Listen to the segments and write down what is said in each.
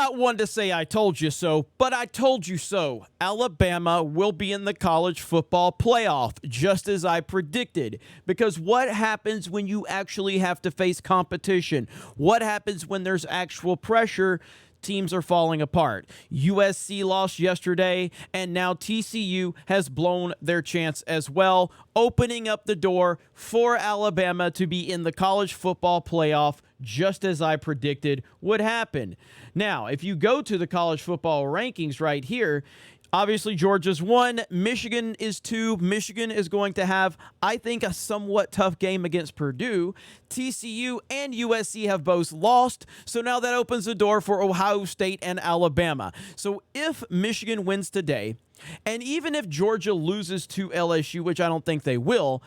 not one to say I told you so, but I told you so. Alabama will be in the college football playoff, just as I predicted. Because what happens when you actually have to face competition? What happens when there's actual pressure? Teams are falling apart. USC lost yesterday, and now TCU has blown their chance as well, opening up the door for Alabama to be in the college football playoff, just as I predicted would happen. Now, if you go to the college football rankings right here, obviously, Georgia's 1, Michigan is 2. Michigan is going to have, I think, a somewhat tough game against Purdue. TCU and USC have both lost, so now that opens the door for Ohio State and Alabama. So if Michigan wins today, and even if Georgia loses to LSU, which I don't think they will,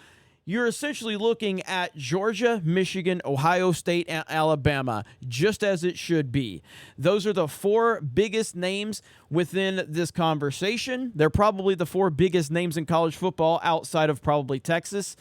you're essentially looking at Georgia, Michigan, Ohio State, and Alabama, just as it should be. Those are the 4 biggest names within this conversation. They're probably the 4 biggest names in college football outside of probably Texas,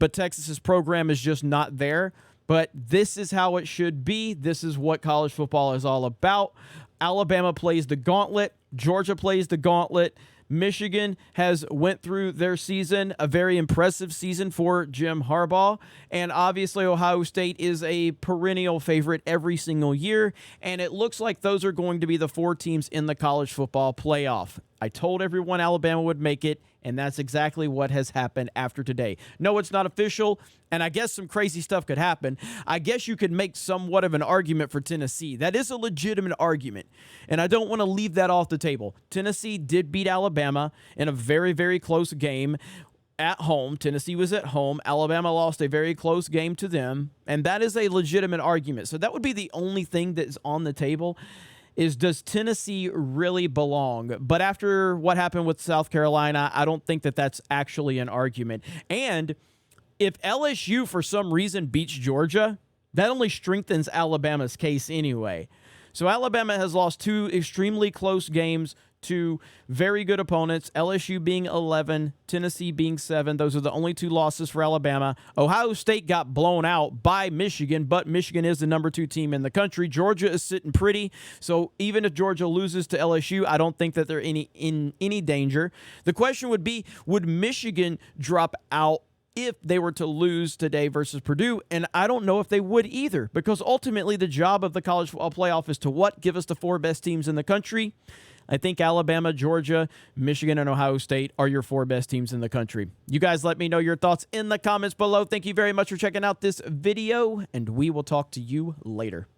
but Texas's program is just not there. But this is how it should be. This is what college football is all about. Alabama plays the gauntlet. Georgia plays the gauntlet. Michigan has went through their season, a very impressive season for Jim Harbaugh, and obviously Ohio State is a perennial favorite every single year, and it looks like those are going to be the 4 teams in the college football playoff. I told everyone Alabama would make it, and that's exactly what has happened after today. No, it's not official, and I guess some crazy stuff could happen. I guess you could make somewhat of an argument for Tennessee. That is a legitimate argument, and I don't want to leave that off the table. Tennessee did beat Alabama in a very, very close game at home. Tennessee was at home. Alabama lost a very close game to them, and that is a legitimate argument. So that would be the only thing that is on the table. Is does Tennessee really belong? But after what happened with South Carolina, I don't think that that's actually an argument. And if LSU for some reason beats Georgia, that only strengthens Alabama's case anyway. So Alabama has lost 2 extremely close games to very good opponents, LSU being 11, Tennessee being 7. Those are the only 2 losses for Alabama. Ohio State got blown out by Michigan, but Michigan is the number 2 team in the country. Georgia is sitting pretty, so even if Georgia loses to LSU, I don't think that they're in any danger. The question would be, would Michigan drop out if they were to lose today versus Purdue? And I don't know if they would either, because ultimately the job of the college football playoff is to what? Give us the 4 best teams in the country. I think Alabama, Georgia, Michigan, and Ohio State are your 4 best teams in the country. You guys let me know your thoughts in the comments below. Thank you very much for checking out this video, and we will talk to you later.